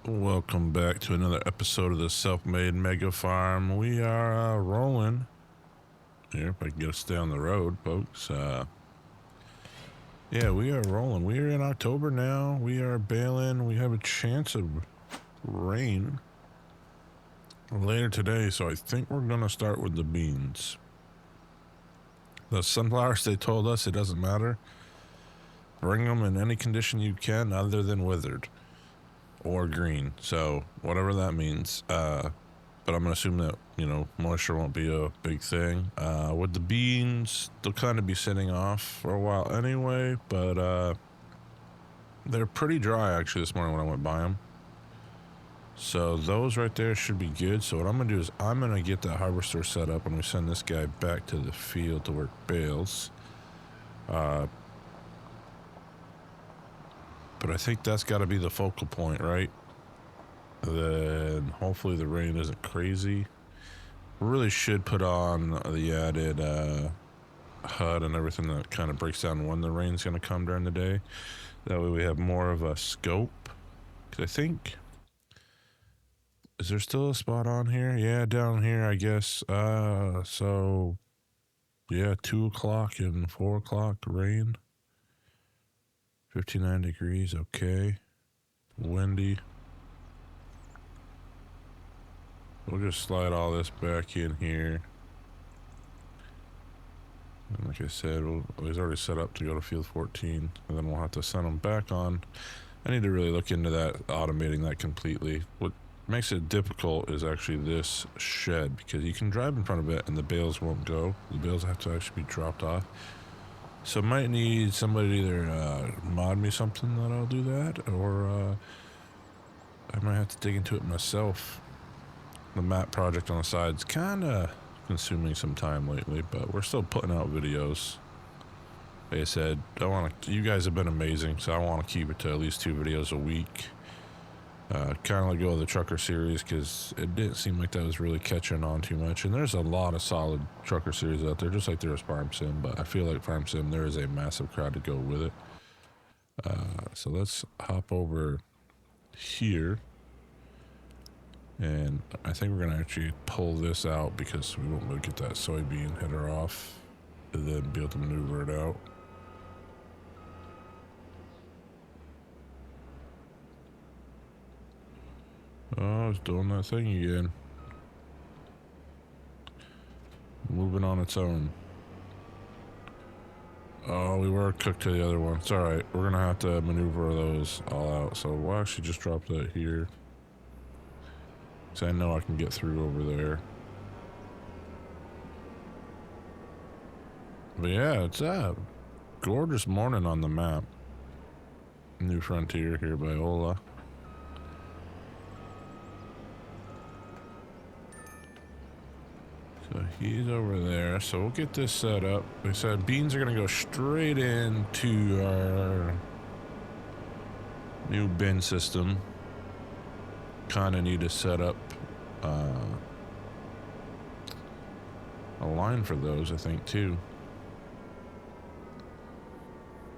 Welcome back to another episode of the Self-Made Mega Farm. We are rolling here. If I can get us stay on the road, folks. Yeah, we are rolling. We are in October now. We are baling. We have a chance of rain later today, so I think we're gonna start with the beans. The sunflowers, they told us it doesn't matter. Bring them in any condition you can, other than withered or green, so whatever that means. But I'm gonna assume that, moisture won't be a big thing. With the beans, they'll kind of be sitting off for a while anyway, but they're pretty dry actually this morning when I went by them. So those right there should be good. So what I'm gonna do is I'm gonna get that harvester set up and we send this guy back to the field to work bales. But I think that's got to be the focal point, right? Then hopefully the rain isn't crazy. We really should put on the added HUD and everything that kind of breaks down when the rain's going to come during the day. That way we have more of a scope. Because I think... Is there still a spot on here? Yeah, down here, I guess. So... Yeah, 2 o'clock and 4 o'clock rain. 59 degrees, okay. Windy. We'll just slide all this back in here. And like I said, he's already set up to go to field 14. And then we'll have to send them back on. I need to really look into that, automating that completely. What makes it difficult is actually this shed, because you can drive in front of it and the bales won't go. The bales have to actually be dropped off. So might need somebody to either mod me something that I'll do that, or I might have to dig into it myself. The map project on the side's kind of consuming some time lately, but we're still putting out videos. Like I said, you guys have been amazing, so I want to keep it to at least 2 videos a week. Kind of let go of the trucker series because it didn't seem like that was really catching on too much. And there's a lot of solid trucker series out there, just like there is Farm Sim. But I feel like Farm Sim, there is a massive crowd to go with it. So let's hop over here. And I think we're going to actually pull this out because we won't be able to get that soybean header off and then be able to maneuver it out. Oh, it's doing that thing again. Moving on its own. Oh, we were cooked to the other one. It's alright. We're going to have to maneuver those all out. So we'll actually just drop that here. So I know I can get through over there. But yeah, it's a gorgeous morning on the map. New Frontier here by Ola. So he's over there, so we'll get this set up. We said beans are going to go straight into our new bin system. Kind of need to set up a line for those, I think, too.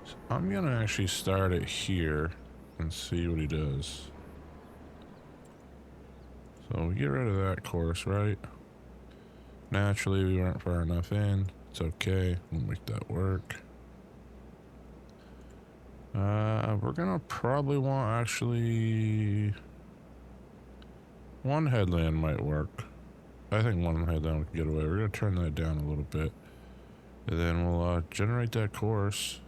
So I'm going to actually start it here and see what he does. So we get rid of that course, right? Naturally, we weren't far enough in. It's okay. We'll make that work. We're gonna probably want actually... one headland might work. I think one headland we can get away. We're gonna turn that down a little bit. And then we'll generate that course.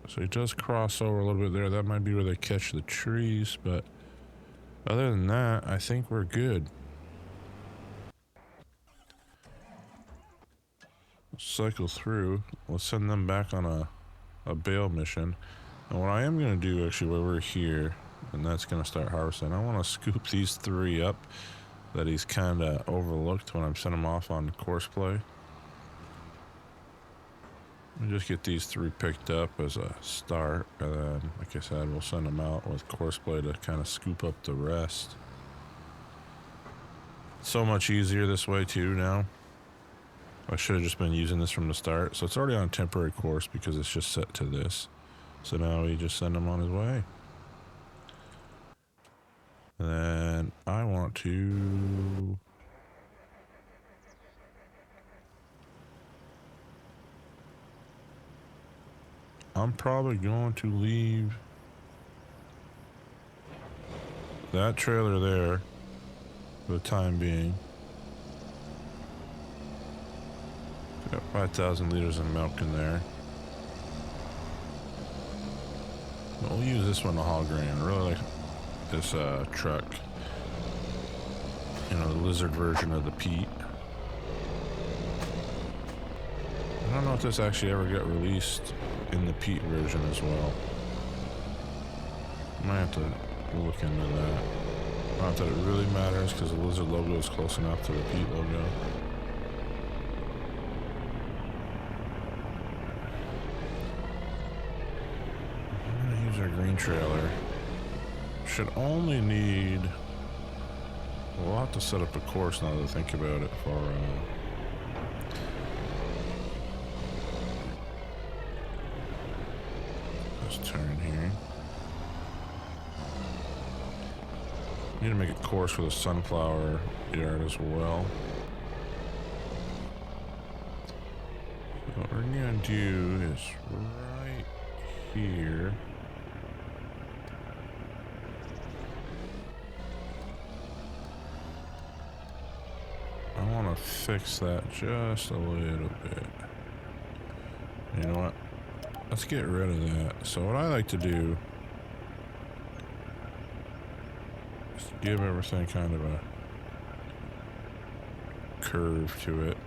So it does cross over a little bit there. That might be where they catch the trees, but other than that, I think we're good. Cycle through. We'll send them back on a bale mission. And what I am going to do actually while we're here, and that's going to start harvesting, I want to scoop these 3 up that he's kind of overlooked when I'm sending them off on course play. And just get these 3 picked up as a start, and then, like I said, we'll send them out with course play to kind of scoop up the rest. So much easier this way too now. I should have just been using this from the start. So it's already on a temporary course because it's just set to this. So now we just send him on his way. And to... I'm probably going to leave that trailer there for the time being. Got 5,000 liters of milk in there. We'll use this one to haul grain. I really like this truck. You know, the lizard version of the Pete. I don't know if this actually ever got released in the Pete version as well. Might have to look into that. Not that it really matters because the lizard logo is close enough to the Pete logo. I'm gonna use our green trailer. Should only need... We'll have to set up a course now that I think about it for this turn here. Need to make a course for the sunflower yard as well. So what we're gonna do is right here. I want to fix that just a little bit. You know what? Let's get rid of that. So what I like to do is give everything kind of a curve to it.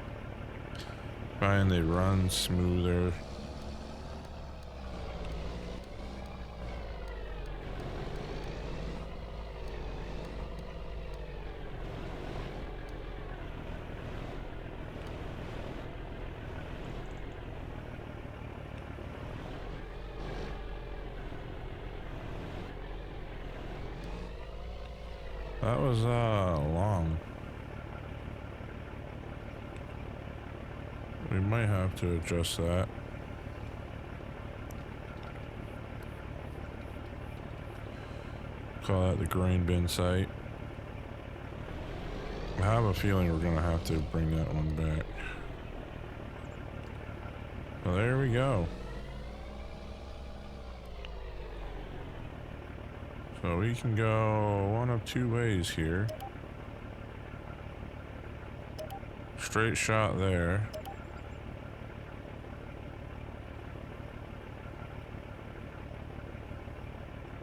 Find they run smoother. That was long. We might have to adjust that. Call that the grain bin site. I have a feeling we're gonna have to bring that one back. Well, there we go. So we can go one of two ways here. Straight shot there.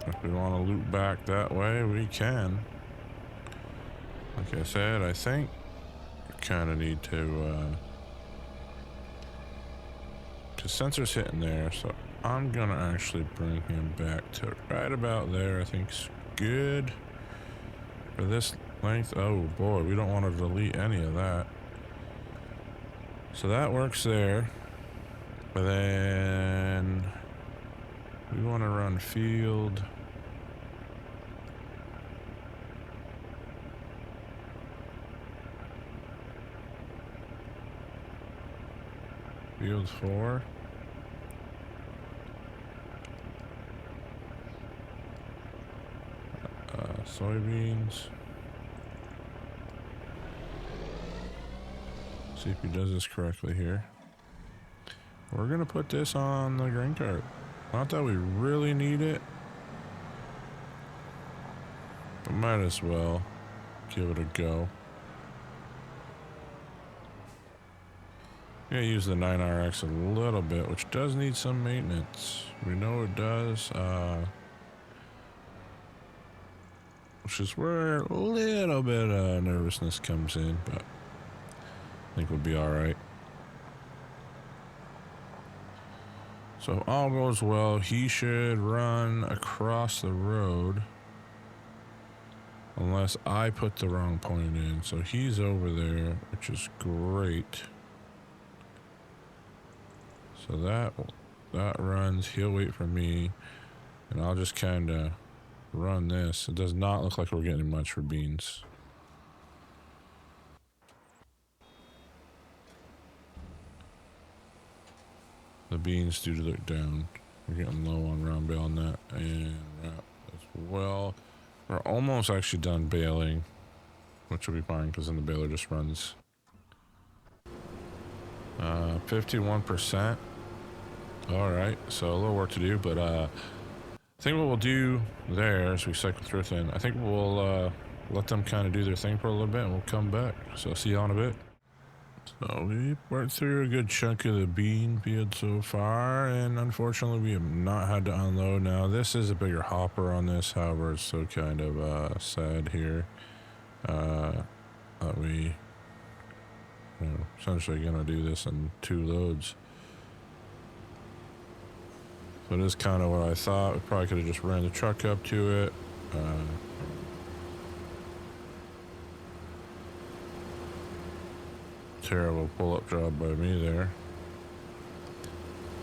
If we want to loop back that way, we can. Like I said, I think we kind of need to, because sensor's hitting there, so I'm gonna actually bring him back to right about there. I think's good for this length. Oh boy, we don't want to delete any of that. So that works there. But then we want to run field. Field 4. Soybeans. See if he does this correctly here. We're gonna put this on the grain cart. Not that we really need it, but might as well give it a go. I'm gonna use the 9RX a little bit, which does need some maintenance. We know it does. Which is where a little bit of nervousness comes in, but I think we'll be all right. So if all goes well, he should run across the road unless I put the wrong point in. So he's over there, which is great. So that runs, he'll wait for me, and I'll just kind of run this. It does not look like we're getting much for beans. The beans do look down. We're getting low on round bale on that, and wrap as well. We're almost actually done baling. which will be fine because then the baler just runs 51%. All right, so a little work to do, but I think what we'll do there is we cycle through in. I think we'll let them kind of do their thing for a little bit, and we'll come back. So see you in a bit. So we worked through a good chunk of the bean field so far, and unfortunately we have not had to unload. Now this is a bigger hopper on this, however it's so kind of sad here that we essentially gonna do this in 2 loads. So it is kind of what I thought. We probably could have just ran the truck up to it. Terrible pull-up job by me there.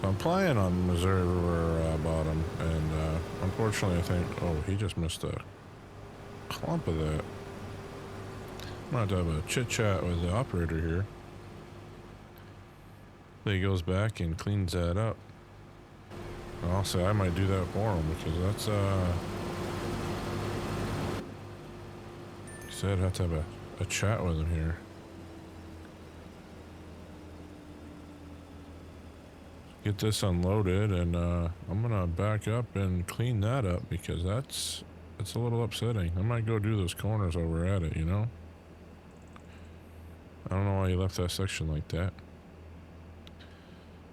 I'm playing on Missouri bottom, and unfortunately I think, oh, he just missed a clump of that. I'm going to have a chit-chat with the operator here. Then he goes back and cleans that up. And I'll say I might do that for him, because that's, he said I'd have to have a chat with him here. Get this unloaded, and I'm gonna back up and clean that up, because that's a little upsetting. I might go do those corners over at it, you know? I don't know why you left that section like that.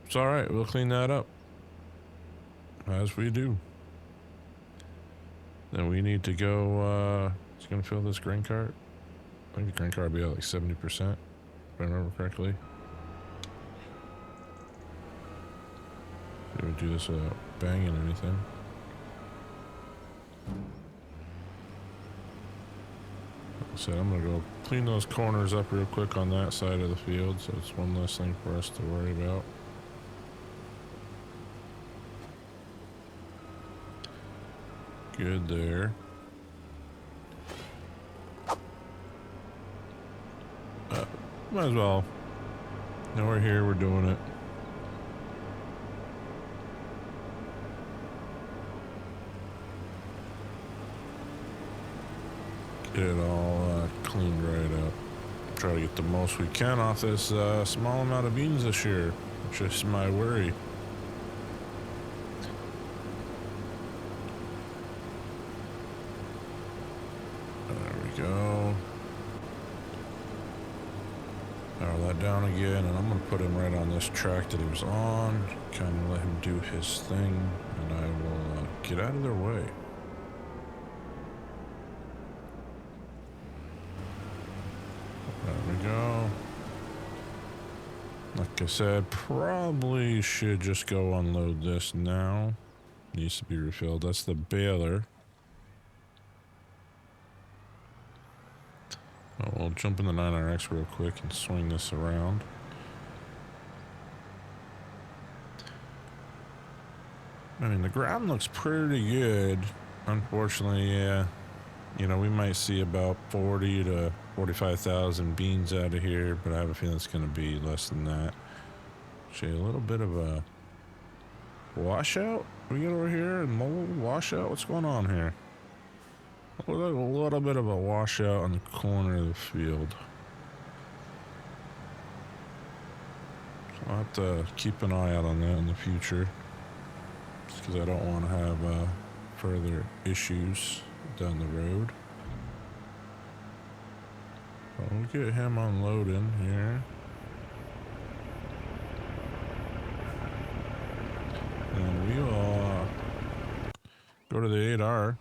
It's alright, we'll clean that up. As we do. Then we need to go, it's gonna fill this grain cart. I think the grain cart will be at like 70%, if I remember correctly. We would do this without banging anything. Like I said, I'm gonna go clean those corners up real quick on that side of the field, so it's one less thing for us to worry about. Good there. Might as well. Now we're here, we're doing it. Get it all cleaned right up. Try to get the most we can off this small amount of beans this year, which is my worry. There we go. Narrow that down again, and I'm going to put him right on this track that he was on. Kind of let him do his thing, and I will get out of their way. There we go. Like I said, probably should just go unload this now. Needs to be refilled. That's the baler. Oh, we'll jump in the 9RX real quick and swing this around. I mean, the ground looks pretty good. Unfortunately, yeah. You know, we might see about 40 to 45,000 beans out of here, but I have a feeling it's going to be less than that. Actually, a little bit of a washout. We get over here and mold washout. What's going on here? A little bit of a washout on the corner of the field. So I'll have to keep an eye out on that in the future, just because I don't want to have further issues down the road. So we'll get him unloading here. And we will go to the 8R.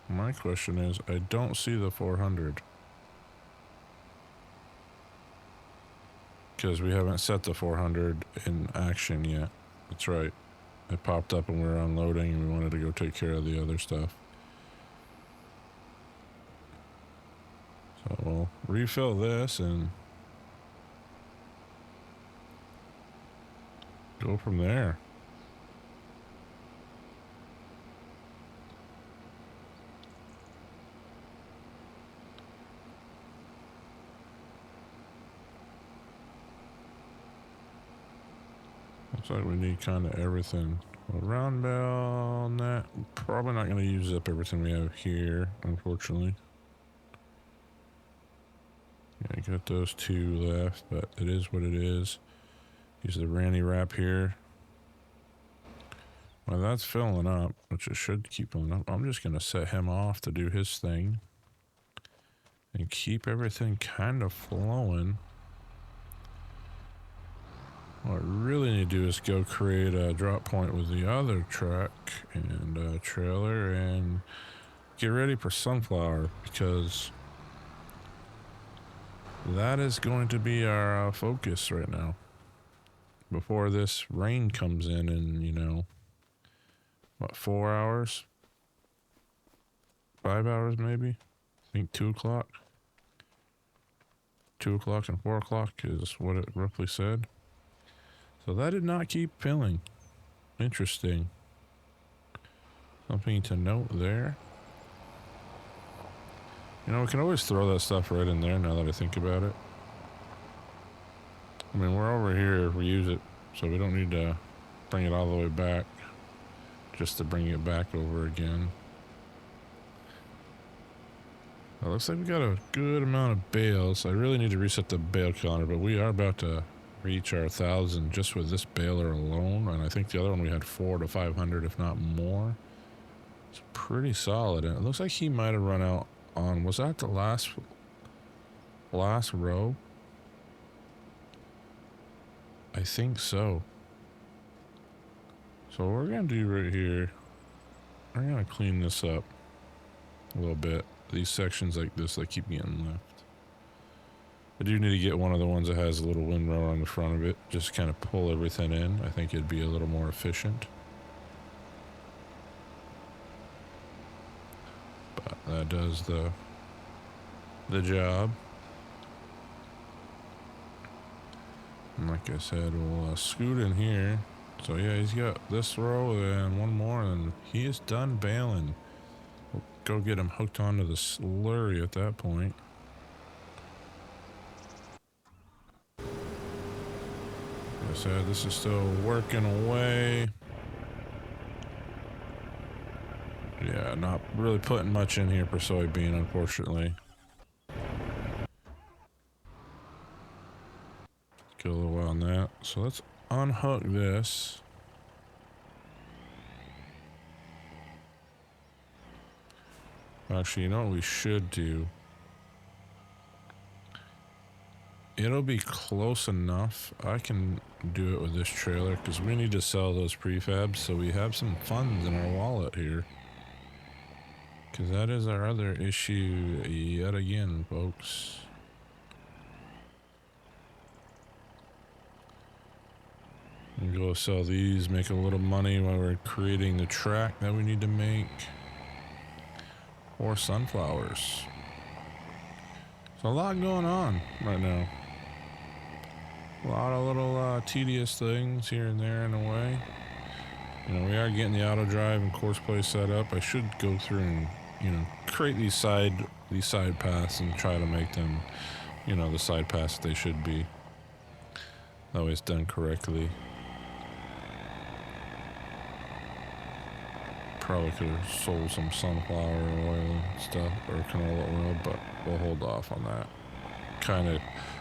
My question is, I don't see the 400. Because we haven't set the 400 in action yet. That's right. It popped up when we were unloading and we wanted to go take care of the other stuff. So we'll refill this and go from there. Looks like we need kind of everything A round bell, nah, probably not going to use up everything we have here, unfortunately. Yeah, I got those two left, but it is what it is. Use the Ranny wrap here. Well, that's filling up, which it should keep filling up. I'm just going to set him off to do his thing and keep everything kind of flowing. What I really need to do is go create a drop point with the other truck and trailer and get ready for sunflower, because that is going to be our focus right now before this rain comes in, you know, what, 4 hours, 5 hours maybe. I think 2 o'clock and 4 o'clock is what it roughly said. So that did not keep filling. Interesting. Something to note there. You know, we can always throw that stuff right in there now that I think about it. I mean, we're over here, we use it, so we don't need to bring it all the way back just to bring it back over again. It looks like we got a good amount of bales. I really need to reset the bale calendar, but we are about to reach our 1,000 just with this baler alone, and I think the other one we had 400 to 500, if not more. It's pretty solid, and it looks like he might have run out on, was that the last row? I think so. So what we're gonna do right here, we're gonna clean this up a little bit. These sections like this that keep getting left. I do need to get one of the ones that has a little windrow on the front of it, just kind of pull everything in. I think it'd be a little more efficient. But that does the job. And like I said, we'll scoot in here. So yeah, he's got this row and one more, and he is done baling. We'll go get him hooked onto the slurry at that point. Like I said, this is still working away. Yeah, not really putting much in here for soybean, unfortunately. Get a little while on that. So let's unhook this. Actually, you know what we should do? It'll be close enough. I can do it with this trailer because we need to sell those prefabs, so we have some funds in our wallet here. Because that is our other issue yet again, folks. And go sell these, make a little money while we're creating the track that we need to make. Or sunflowers. There's a lot going on right now. A lot of little tedious things here and there in a way. You know, we are getting the auto drive and course play set up. I should go through and, you know, create these side paths and try to make them, you know, the side paths they should be. That way it's done correctly. Probably could have sold some sunflower oil and stuff, or canola oil, but we'll hold off on that.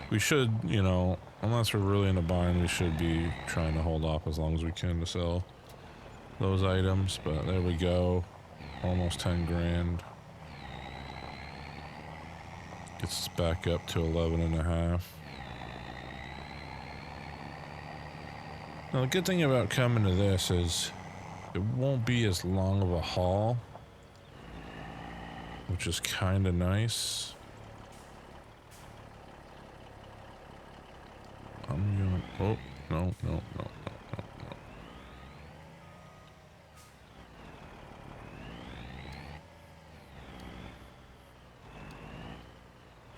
We should, you know, unless we're really in a bind, we should be trying to hold off as long as we can to sell those items. But there we go, almost 10 grand. Gets us back up to 11.5. Now the good thing about coming to this is it won't be as long of a haul, which is kind of nice. I'm gonna, oh, no.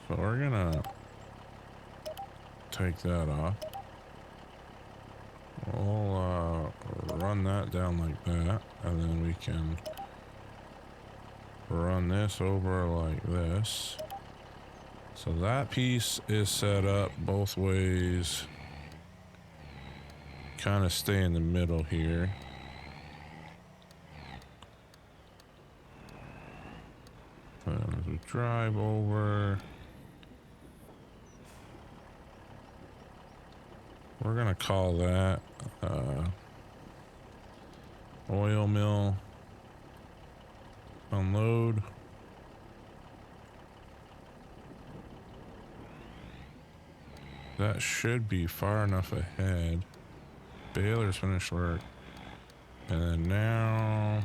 So we're gonna take that off. We'll run that down like that, and then we can run this over like this. So that piece is set up both ways. Kind of stay in the middle here. we drive over. We're gonna call that oil mill unload. That should be far enough ahead. Baler's finished work. And then now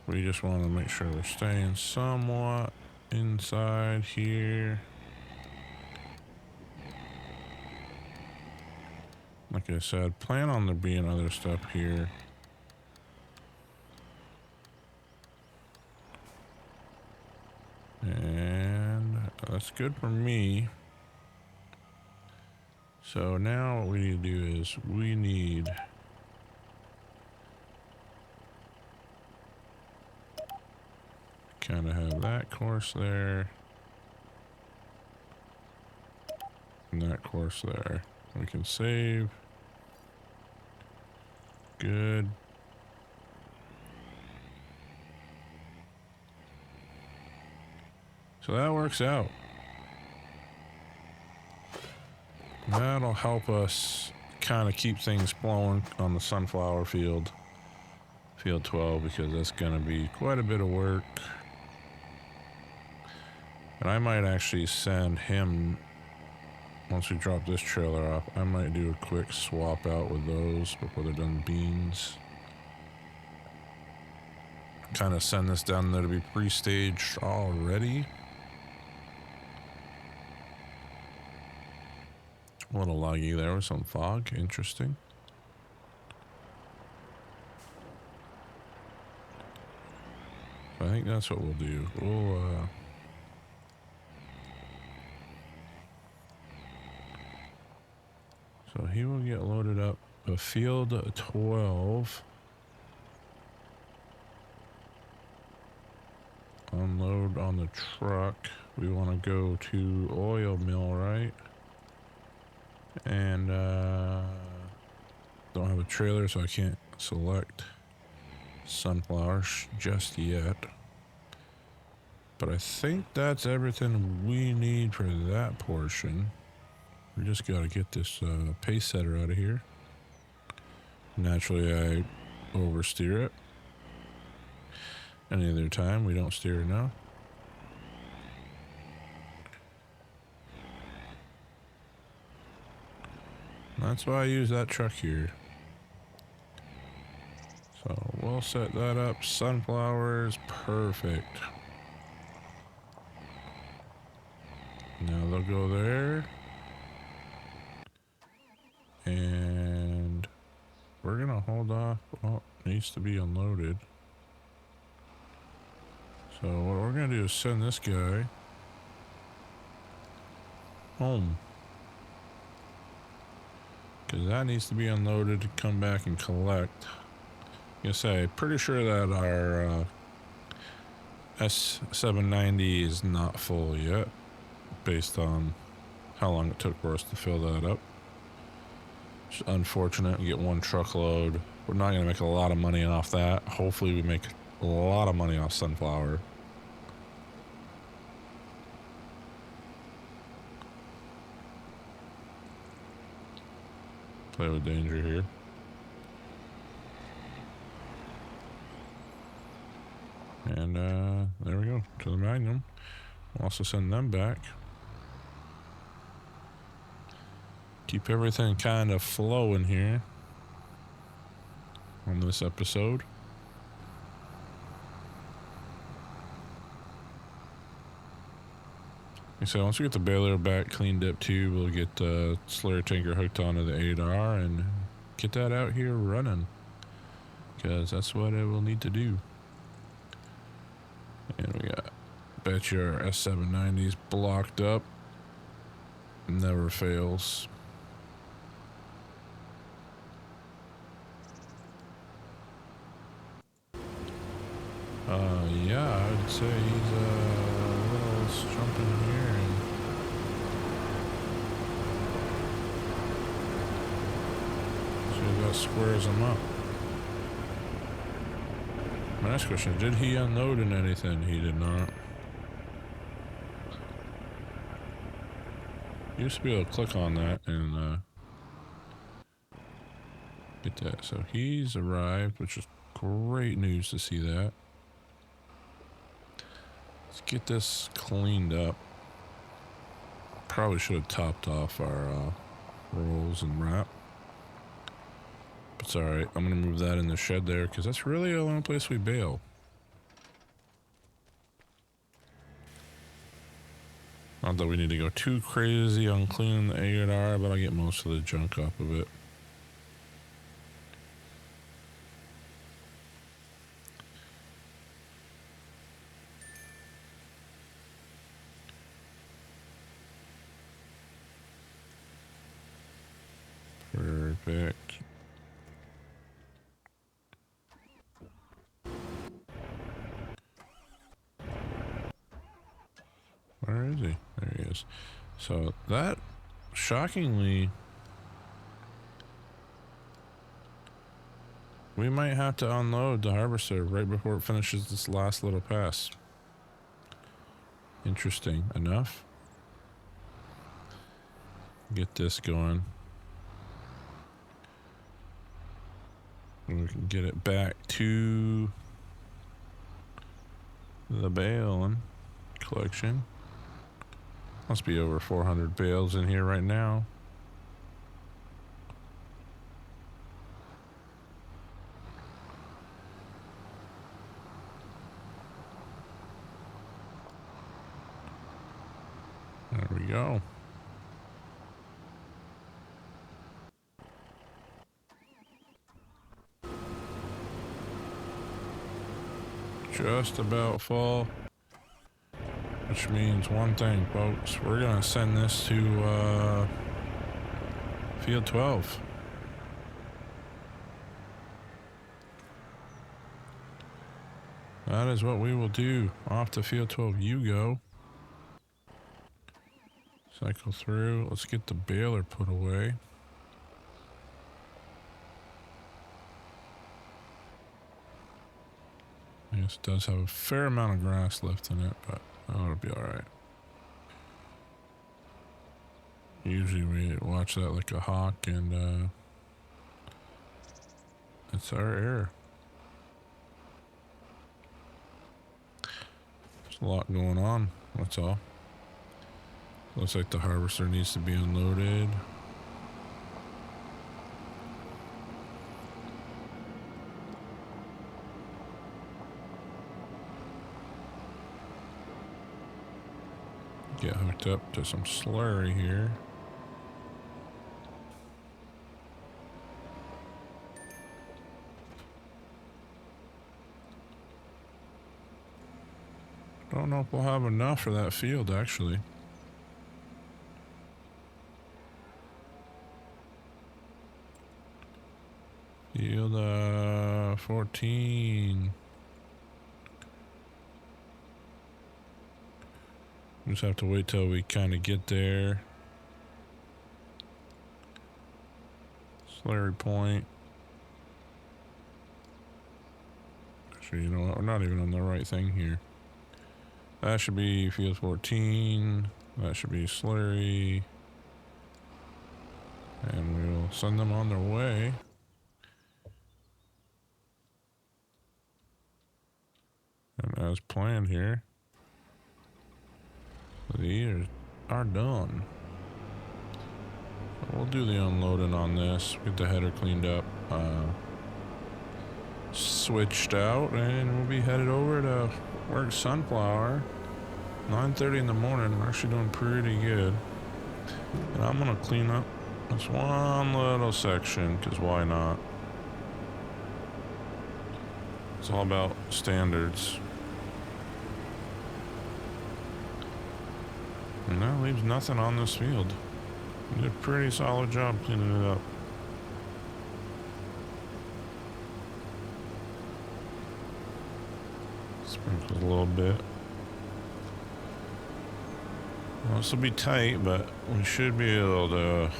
we just want to make sure we're staying somewhat inside here. Like I said, plan on there being other stuff here. And that's good for me. So now what we need to do is we need kind of have that course there and that course there. We can save. Good. So that works out. That'll help us kind of keep things flowing on the sunflower field, field 12, because that's going to be quite a bit of work. And I might actually send him, once we drop this trailer off, I might do a quick swap out with those before they're done beans. Kind of send this down there to be pre-staged already. A little laggy there with some fog. Interesting. I think that's what we'll do. So he will get loaded up. A field 12. Unload on the truck. We want to go to oil mill, right? And don't have a trailer, so I can't select sunflowers just yet. But I think that's everything we need for that portion. We just got to get this pace setter out of here. Naturally, I oversteer it. Any other time, we don't steer enough. That's why I use that truck here. So we'll set that up. Sunflowers, perfect. Now they'll go there. And we're gonna hold off. Oh, needs to be unloaded. So what we're gonna do is send this guy home. Because that needs to be unloaded to come back and collect. Like I say, pretty sure that our S790 is not full yet, based on how long it took for us to fill that up. It's unfortunate. We get one truckload. We're not going to make a lot of money off that. Hopefully we make a lot of money off sunflower. Play with danger here. And there we go, to the Magnum. We'll also send them back. Keep everything kind of flowing here on this episode. So once we get the baler back cleaned up too, we'll get the Slayer tanker hooked onto the 8R and get that out here running, because that's what it will need to do. And we got, bet you our S790's blocked up. Never fails. Yeah, I would say he's a little jumping here. So that squares him up. My next question, did he unload in anything? He did not. used to be able to click on that and get that. So he's arrived, which is great news to see that. Let's get this cleaned up. Probably should have topped off our rolls and wrap. But it's alright. I'm going to move that in the shed there because that's really the only place we bail. Not that we need to go too crazy on cleaning the A&R, but I get most of the junk off of it. Perfect. Where is he? There he is. So that, shockingly, we might have to unload the harvester right before it finishes this last little pass. Interesting enough. Get this going. And we can get it back to the bale collection. Must be over 400 bales in here right now. There we go. Just about full. Which means one thing, folks. We're gonna send this to field 12. That is what we will do. Off to field 12 you go. Cycle through. Let's get the baler put away. Yes, it does have a fair amount of grass left in it, but it'll be alright. Usually we watch that like a hawk, and it's our error. There's a lot going on, that's all. Looks like the harvester needs to be unloaded. Get hooked up to some slurry here. Don't know if we'll have enough for that field, actually. Field 14. Just have to wait till we kind of get there. Slurry point. Actually, you know what? We're not even on the right thing here. That should be field 14. That should be slurry. And we'll send them on their way. And as planned here, these are done. So we'll do the unloading on this, get the header cleaned up, switched out, and we'll be headed over to work sunflower. 9:30 in the morning. We're actually doing pretty good. And I'm gonna clean up this one little section, because why not? It's all about standards. And that leaves nothing on this field. You did a pretty solid job cleaning it up. Sprinkle a little bit. Well, this will be tight, but we should be able to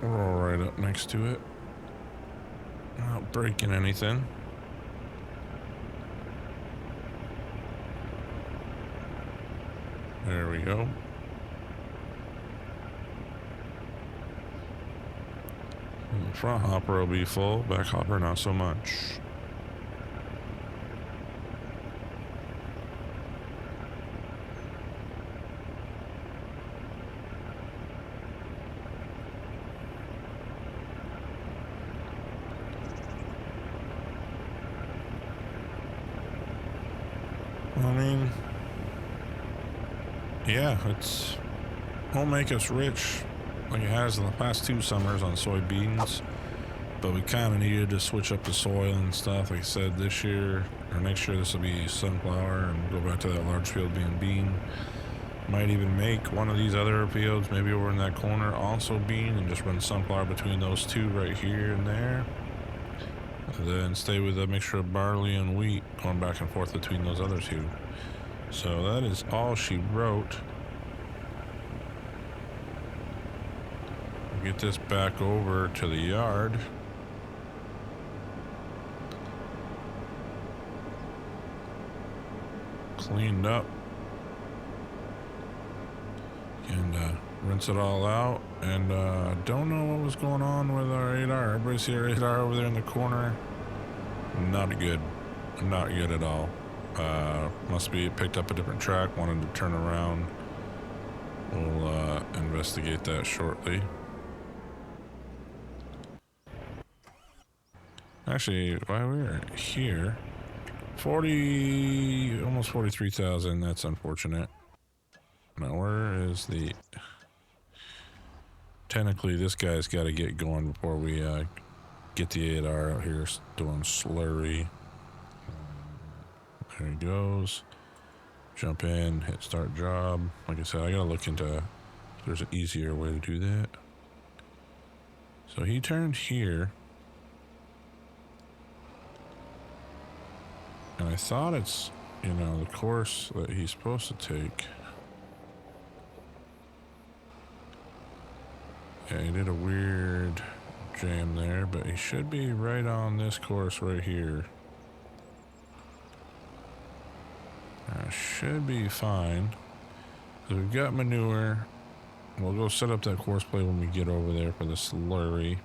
roll right up next to it without breaking anything. There we go. Front hopper will be full, back hopper not so much. I mean, yeah, it won't make us rich like it has in the past 2 summers on soybeans, but we kind of needed to switch up the soil and stuff. Like I said, this year or next year this will be sunflower and go back to that large field being bean. Might even make one of these other fields, maybe over in that corner, also bean, and just run sunflower between those 2 right here and there. And then stay with a mixture of barley and wheat going back and forth between those other 2. So that is all she wrote. Get this back over to the yard. Cleaned up. And rinse it all out. And don't know what was going on with our 8R. Everybody see our 8R over there in the corner? Not good. Not good at all. Must be it picked up a different track, wanted to turn around. We'll investigate that shortly. Actually, while we're here, 40, almost 43,000. That's unfortunate. Now, where is the? Technically, this guy's got to get going before we get the 8R out here doing slurry. There he goes. Jump in, hit start job. Like I said, I gotta look into if there's an easier way to do that. So he turned here. And I thought it's, you know, the course that he's supposed to take. Yeah, he did a weird jam there, but he should be right on this course right here. Should be fine. So we've got manure. We'll go set up that course play when we get over there for the slurry.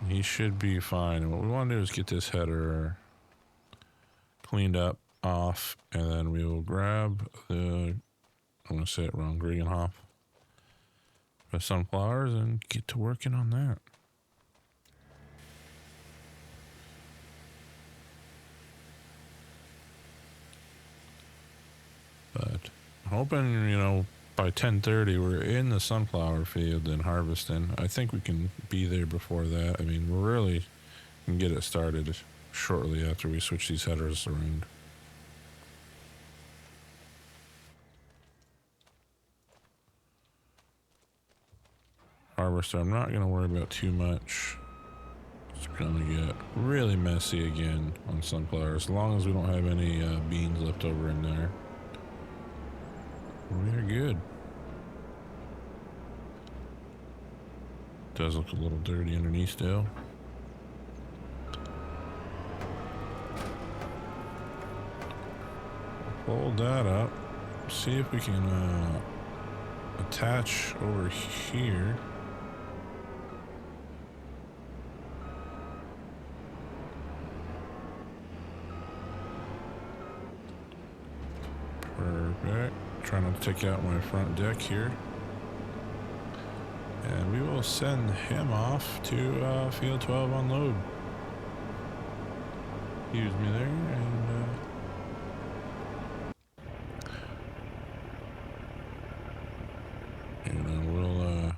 He should be fine. And what we want to do is get this header cleaned up, off, and then we will grab the, I'm going to say it wrong, Greenhoff, the sunflowers, and get to working on that. But hoping, you know, by 10:30 we're in the sunflower field and harvesting. I think we can be there before that. I mean, we really can get it started shortly after we switch these headers around. Harvester, I'm not going to worry about too much. It's going to get really messy again on sunflower, as long as we don't have any beans left over in there. We're good. Does look a little dirty underneath still. Fold that up. See if we can attach over here. Perfect. Trying not to take out my front deck here. And we will send him off to field 12 unload. Excuse me there, and we'll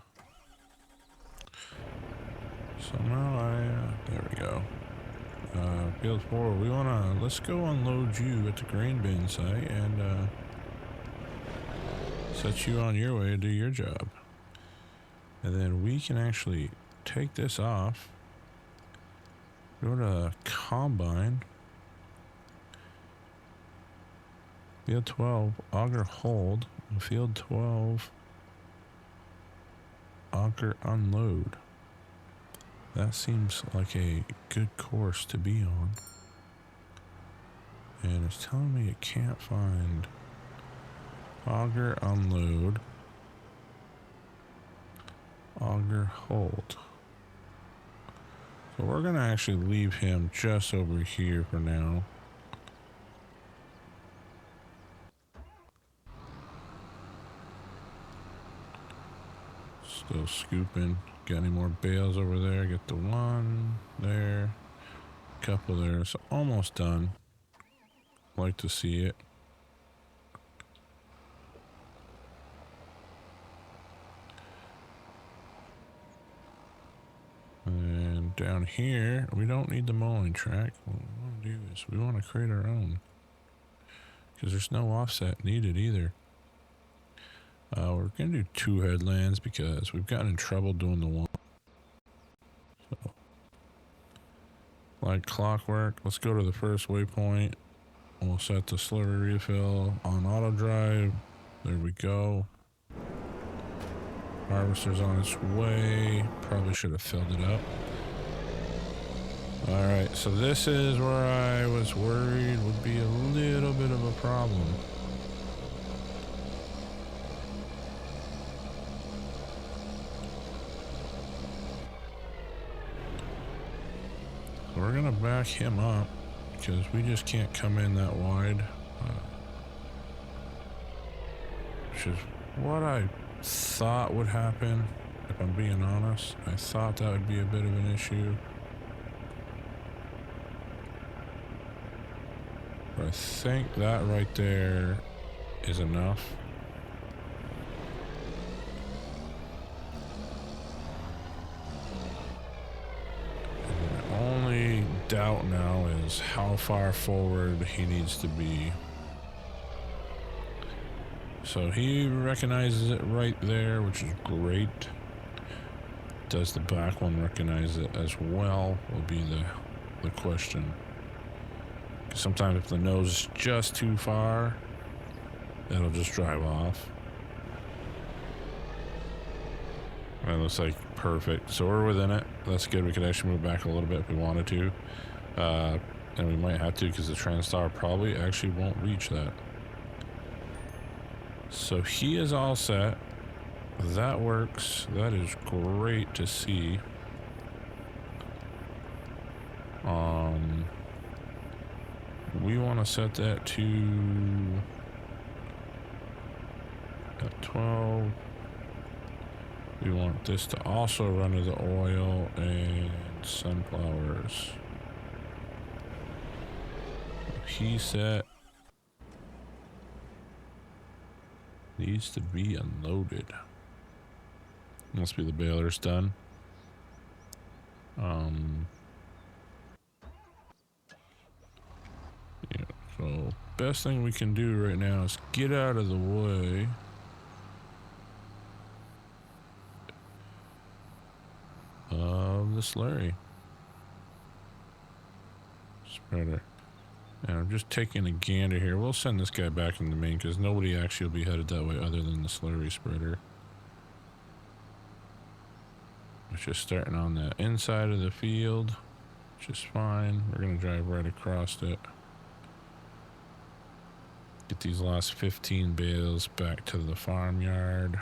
somehow there we go. Field 4, we wanna, let's go unload you at the grain bin site and set you on your way to do your job. And then we can actually take this off, go to combine, field 12, auger hold, field 12, auger unload. That seems like a good course to be on. And it's telling me it can't find auger unload. Auger hold. So we're gonna actually leave him just over here for now. Still scooping. Got any more bales over there? Get the one there. Couple there. So almost done. Like to see it. And down here, we don't need the mowing track. What we want to do is we want to create our own. Because there's no offset needed either. We're going to do 2 headlands because we've gotten in trouble doing the one. So, like clockwork, let's go to the first waypoint. We'll set the slurry refill on auto drive. There we go. Harvester's on its way. Probably should have filled it up. Alright, so this is where I was worried would be a little bit of a problem. So we're gonna back him up because we just can't come in that wide. Which is what I thought would happen, if I'm being honest. I thought that would be a bit of an issue. But I think that right there is enough. And the only doubt now is how far forward he needs to be. So he recognizes it right there, which is great. Does the back one recognize it as well, will be the question. Sometimes if the nose is just too far, it'll just drive off. That looks like perfect. So we're within it. That's good. We could actually move back a little bit if we wanted to. And we might have to because the TranStar probably actually won't reach that. So he is all set. That works. That is great to see. We want to set that to at 12. We want this to also run to the oil and sunflowers. He set needs to be unloaded. Must be the baler's done. Yeah, so best thing we can do right now is get out of the way. Of the slurry spreader. And I'm just taking a gander here. We'll send this guy back in the main because nobody actually will be headed that way other than the slurry spreader. It's just starting on the inside of the field, which is fine. We're going to drive right across it. Get these last 15 bales back to the farmyard.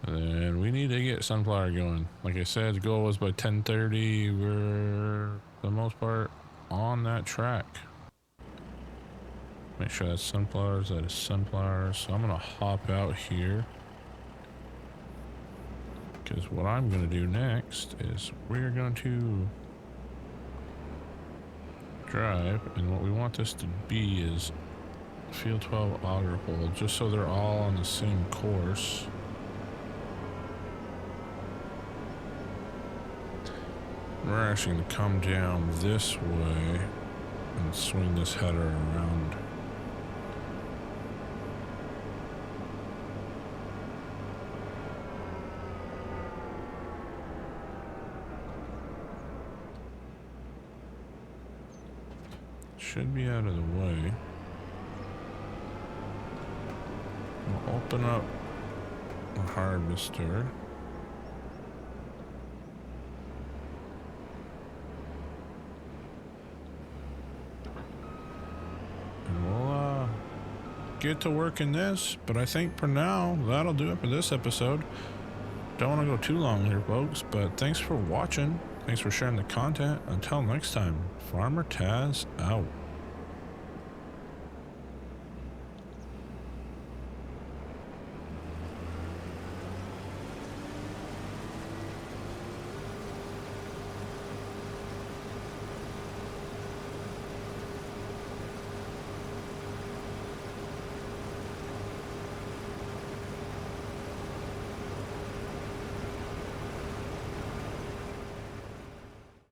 And we need to get sunflower going. Like I said, the goal was by 10:30. We're, for the most part, on that track. Make sure that's sunflowers. That is sunflowers. So I'm going to hop out here. Because what I'm going to do next is we're going to drive. And what we want this to be is field 12 auger hold. Just so they're all on the same course. We're actually going to come down this way and swing this header around. Should be out of the way. We'll open up the harvester. get to work in this. But I think for now, that'll do it for this episode. Don't want to go too long here, folks, but thanks for watching. Thanks for sharing the content. Until next time, Farmer Taz out.